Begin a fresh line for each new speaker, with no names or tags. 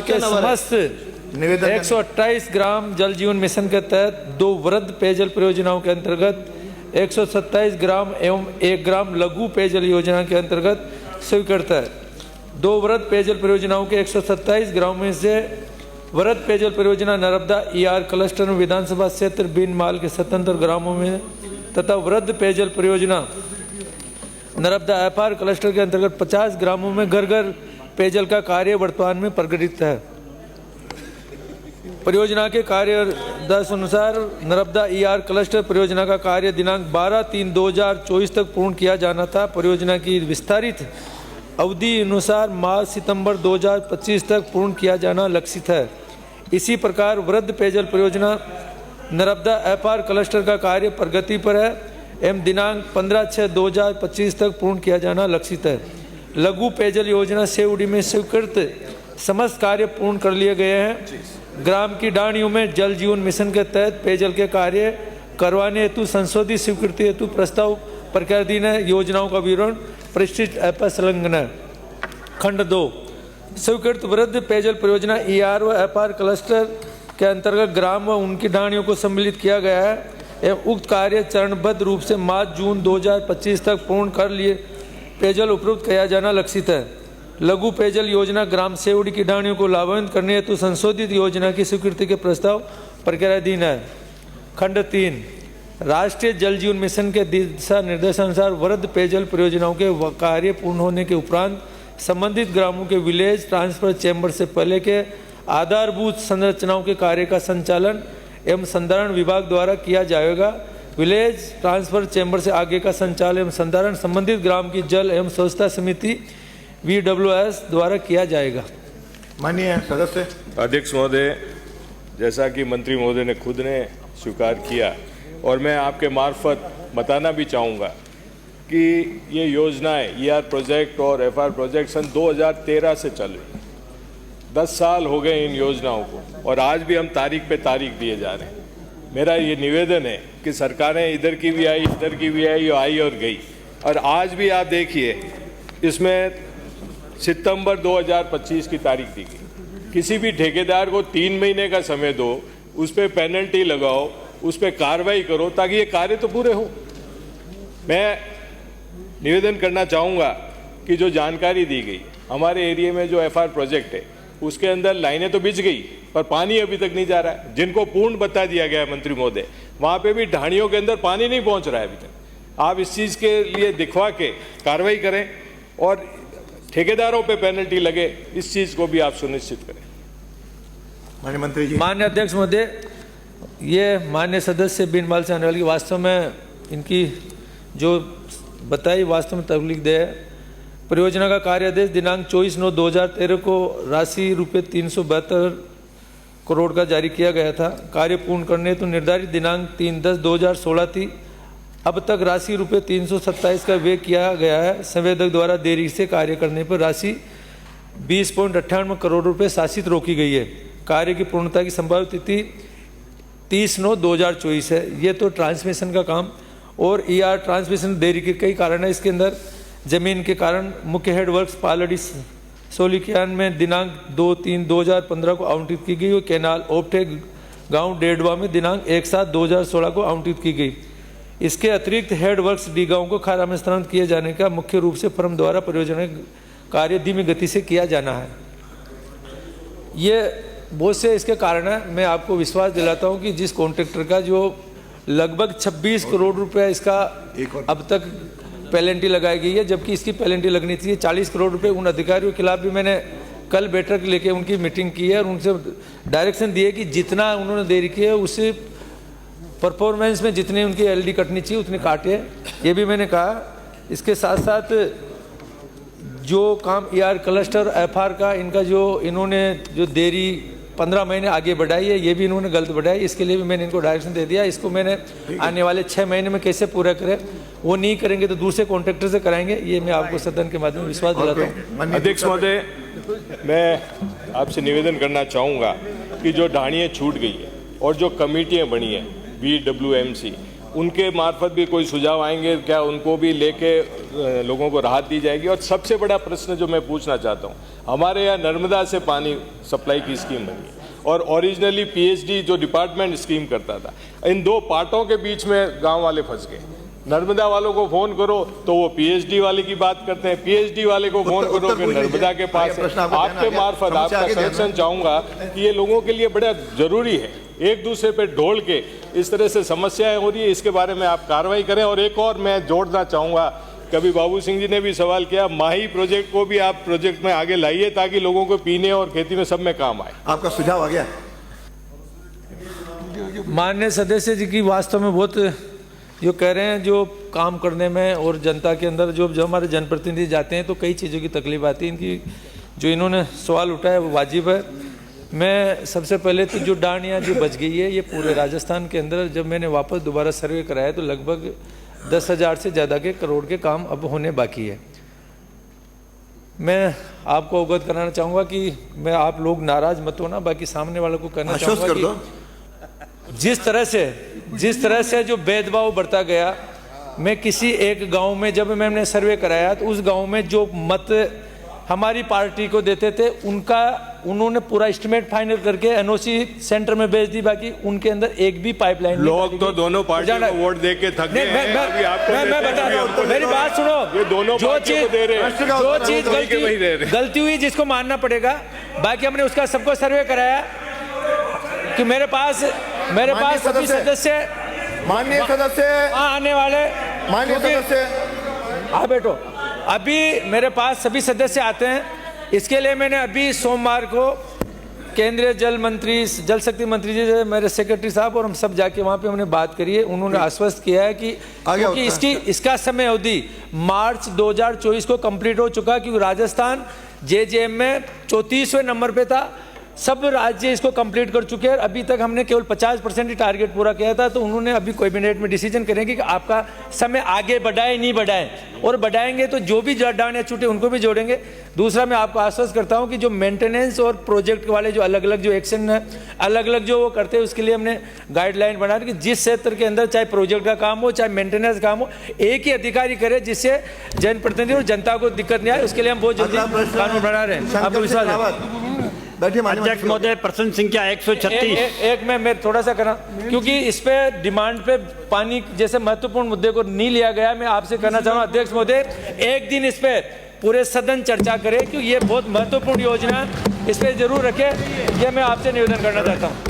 के समस्त 128 ग्राम जल जीवन मिशन के तहत 2 वृहद पेयजल परियोजनाओं के अंतर्गत 127 ग्राम एवं 1 ग्राम लघु पेयजल योजना के अंतर्गत स्वीकृत है। 2 वृहद पेयजल परियोजनाओं के 127 ग्राम में से वृहद पेयजल परियोजना नर्मदा ER क्लस्टर में विधानसभा क्षेत्र बीनमाल के स्वतंत्र ग्रामों में तथा वृहद पेयजल परियोजना नर्मदा FR क्लस्टर के अंतर्गत 50 ग्रामों में घर घर पेयजल का कार्य वर्तमान में प्रगतित है। परियोजना के कार्यादेश अनुसार नर्मदा ER क्लस्टर परियोजना का कार्य दिनांक 12/3/2024 तक पूर्ण किया जाना था। परियोजना की विस्तारित अवधि अनुसार मार्च सितंबर 2025 तक पूर्ण किया जाना लक्षित है। इसी प्रकार वृहद पेयजल परियोजना नर्मदा FR क्लस्टर का कार्य प्रगति पर है एवं दिनांक 15/6/2025 तक पूर्ण किया जाना लक्षित है। लघु पेयजल योजना सेवड़ी में स्वीकृत समस्त कार्य पूर्ण कर लिए गए हैं। ग्राम की डाणियों में जल जीवन मिशन के तहत पेयजल के कार्य करवाने हेतु संशोधित स्वीकृति हेतु प्रस्ताव प्रक्रियाधीन है। योजनाओं का विवरण परिशिष्ट ऐप पर संलग्न है। खंड 2 स्वीकृत वृहद पेयजल परियोजना ER व FR क्लस्टर के अंतर्गत ग्राम व उनकी ढाणियों को सम्मिलित किया गया है एवं उक्त कार्य चरणबद्ध रूप से मार्च जून 2025 तक पूर्ण कर लिए पेयजल उपलब्ध किया जाना लक्षित है। लघु पेयजल योजना ग्राम सेवड़ी की ढाणियों को लाभान्वित करने हेतु संशोधित योजना की स्वीकृति के प्रस्ताव प्रक्रियाधीन है। खंड 3 राष्ट्रीय जल जीवन मिशन के दिशा निर्देशानुसार वृहद पेयजल परियोजनाओं के कार्य पूर्ण होने के उपरांत संबंधित ग्रामों के विलेज ट्रांसफर चैम्बर से पहले के आधारभूत संरचनाओं के कार्य का संचालन एवं संधारण विभाग द्वारा किया जाएगा। विलेज ट्रांसफर चैम्बर से आगे का संचालन एवं संधारण संबंधित ग्राम की जल एवं स्वच्छता समिति VWS द्वारा किया जाएगा।
माननीय सदस्य।
अध्यक्ष महोदय, जैसा कि मंत्री महोदय ने खुद ने स्वीकार किया और मैं आपके मार्फत बताना भी चाहूँगा कि ये योजनाएं ER प्रोजेक्ट और FR प्रोजेक्ट सन 2013 से चल रही। 10 साल हो गए इन योजनाओं को और आज भी हम तारीख पे तारीख दिए जा रहे हैं। मेरा ये निवेदन है कि सरकारें इधर की भी आई, इधर की भी आई और गई, और आज भी आप देखिए इसमें सितंबर 2025 की तारीख दी गई। किसी भी ठेकेदार को 3 महीने का समय दो, उस पर पेनल्टी लगाओ, उस पर कार्रवाई करो ताकि ये कार्य तो पूरे हो। मैं निवेदन करना चाहूँगा कि जो जानकारी दी गई, हमारे एरिया में जो FR प्रोजेक्ट है उसके अंदर लाइनें तो बिछ गई पर पानी अभी तक नहीं जा रहा है। जिनको पूर्ण बता दिया गया है मंत्री महोदय, वहाँ पे भी ढाणियों के अंदर पानी नहीं पहुँच रहा है अभी तक। आप इस चीज़ के लिए दिखवा के कार्रवाई करें और ठेकेदारों पे पेनल्टी लगे, इस चीज़ को भी आप सुनिश्चित करें।
माननीय मंत्री जी।
माननीय अध्यक्ष महोदय, ये माननीय सदस्य बीनमाल से आने वाली वास्तव में इनकी जो बताई वास्तव में तकलीफ दे है। परियोजना का कार्यादेश दिनांक 24/9/2013 को राशि रुपये 372 करोड़ का जारी किया गया था। कार्य पूर्ण करने तो निर्धारित दिनांक 3/10/2016 थी। अब तक राशि रुपये 327 का व्यय किया गया है। संवेदक द्वारा देरी से कार्य करने पर राशि 20.98 करोड़ रुपये शासित रोकी गई है। कार्य की पूर्णता की संभावित तिथि 30/9/2024 है। ये तो ट्रांसमिशन का काम और ER ट्रांसमिशन देरी के कई कारण है। इसके अंदर जमीन के कारण मुख्य हेडवर्क्स पालड़ी सोलिकियान में दिनांक 2/3/2015 को आवंटित की गई और कैनाल ओपठे गांव डेडवा में दिनांक 1/7/2016 को आवंटित की गई। इसके अतिरिक्त हेडवर्क्स डी गांव को खारा में स्थानांतरित किए जाने का मुख्य रूप से फर्म द्वारा परियोजना कार्य धीमी गति से किया जाना है। ये बहुत से इसके कारण है। मैं आपको विश्वास दिलाता हूँ कि जिस कॉन्ट्रैक्टर का जो लगभग 26 करोड़ रुपए इसका अब तक पेनल्टी लगाई गई है, जबकि इसकी पेनल्टी लगनी चाहिए 40 करोड़ रुपए। उन अधिकारियों के खिलाफ भी मैंने कल बैठक लेके उनकी मीटिंग की है और उनसे डायरेक्शन दिए कि जितना उन्होंने देरी की है उससे परफॉर्मेंस में जितनी उनकी LD कटनी चाहिए उतनी काटे। ये भी मैंने कहा। इसके साथ साथ जो काम ER क्लस्टर FR का इनका जो इन्होंने जो देरी 15 महीने आगे बढ़ाई है, ये भी इन्होंने गलत बढ़ाई। इसके लिए भी मैंने इनको डायरेक्शन दे दिया। इसको मैंने आने वाले 6 महीने में कैसे पूरा करें, वो नहीं करेंगे तो दूसरे कॉन्ट्रैक्टर से कराएंगे। ये मैं आपको सदन के माध्यम से विश्वास दिलाता हूँ।
अध्यक्ष महोदय, मैं आपसे निवेदन करना चाहूँगा कि जो ढाणियाँ छूट गई है और जो कमेटियाँ बनी हैं VWMC, उनके मार्फत भी कोई सुझाव आएंगे क्या, उनको भी लेके लोगों को राहत दी जाएगी। और सबसे बड़ा प्रश्न जो मैं पूछना चाहता हूँ, हमारे यहाँ नर्मदा से पानी सप्लाई की स्कीम बनी है और ओरिजिनली पीएचडी जो डिपार्टमेंट स्कीम करता था, इन दो पार्टों के बीच में गांव वाले फंस गए। नर्मदा वालों को फोन करो तो वो पीएचडी वाले की बात करते हैं, पीएचडी वाले को फोन करो कि नर्मदा के पास है। आपके मार्फत आपका सजेशन चाहूंगा कि ये लोगों के लिए बड़ा जरूरी है, एक दूसरे पे ढोल के इस तरह से समस्याएं हो रही है, इसके बारे में आप कार्रवाई करें। और एक और मैं जोड़ना चाहूँगा, कभी बाबू सिंह जी ने भी सवाल किया, माही प्रोजेक्ट को भी आप प्रोजेक्ट में आगे लाइए ताकि लोगों को पीने और खेती में सब में काम आए।
आपका सुझाव आ गया।
माननीय सदस्य जी की वास्तव में बहुत जो कह रहे हैं, जो काम करने में और जनता के अंदर जो हमारे जनप्रतिनिधि जाते हैं तो कई चीज़ों की तकलीफ आती है। इनकी जो इन्होंने सवाल उठाया वो वाजिब है। मैं सबसे पहले तो जो डांडियाँ जो बच गई है, ये पूरे राजस्थान के अंदर जब मैंने वापस दोबारा सर्वे कराया तो लगभग 10,000 से ज़्यादा के करोड़ के काम अब होने बाकी है। मैं आपको अवगत कराना चाहूँगा कि मैं आप लोग नाराज़ मत होना, बाकी सामने वालों को कहना चाहूँगा कि जिस तरह से जो भेदभाव बढ़ता गया, मैं किसी एक गांव में जब मैंने सर्वे कराया तो उस गांव में जो मत हमारी पार्टी को देते थे उन्होंने पूरा एस्टिमेट फाइनल करके एनओसी सेंटर में भेज दी, बाकी उनके अंदर एक भी पाइपलाइन
लोग तो दोनों पार्टियों को वोट दे के थक गए हैं।
मैं बता रहा हूं, मेरी बात सुनो।
ये दोनों
जो चीज गलती हुई जिसको मानना पड़ेगा, बाकी हमने उसका सबको सर्वे कराया कि मेरे पास सभी सदस्य,
माननीय सदस्य,
आने वाले
माननीय सदस्य,
हाँ बैठो, अभी मेरे पास सभी सदस्य आते हैं। इसके लिए मैंने अभी सोमवार को केंद्रीय जल शक्ति मंत्री जी से, मेरे सेक्रेटरी साहब और हम सब जाके वहाँ पे हमने बात करी है। उन्होंने आश्वस्त किया है कि क्योंकि इसका समय अवधि मार्च 2024 को कंप्लीट हो चुका, क्योंकि राजस्थान जेजेएम में 34वें नंबर पे था, सब राज्य इसको कंप्लीट कर चुके हैं। अभी तक हमने केवल 50% ही टारगेट पूरा किया था, तो उन्होंने अभी कैबिनेट में डिसीजन करेंगे कि आपका समय आगे बढ़ाए नहीं बढ़ाएं, और बढ़ाएंगे तो जो भी डांडियाँ छूटे उनको भी जोड़ेंगे। दूसरा, मैं आपको आश्वस्त करता हूं कि जो मेंटेनेंस और प्रोजेक्ट वाले जो अलग अलग जो एक्शन है, अलग अलग जो वो करते हैं, उसके लिए हमने गाइडलाइन बना दी कि जिस क्षेत्र के अंदर चाहे प्रोजेक्ट का काम हो चाहे मेंटेनेंस काम हो, एक ही अधिकारी करे जिससे जनप्रतिनिधि और जनता को दिक्कत नहीं आए। उसके लिए हम बहुत जल्दी कानून बना रहे हैं। आपको विश्वास है?
अध्यक्ष महोदय, प्रश्न संख्या 136।
एक मैं थोड़ा सा करा, क्योंकि इस पे डिमांड पे पानी जैसे महत्वपूर्ण मुद्दे को नहीं लिया गया, मैं आपसे कहना चाहूँगा अध्यक्ष महोदय, एक दिन इस पे पूरे सदन चर्चा करे, क्योंकि ये बहुत महत्वपूर्ण योजना है, इस पे जरूर रखे, ये मैं आपसे निवेदन करना चाहता हूँ।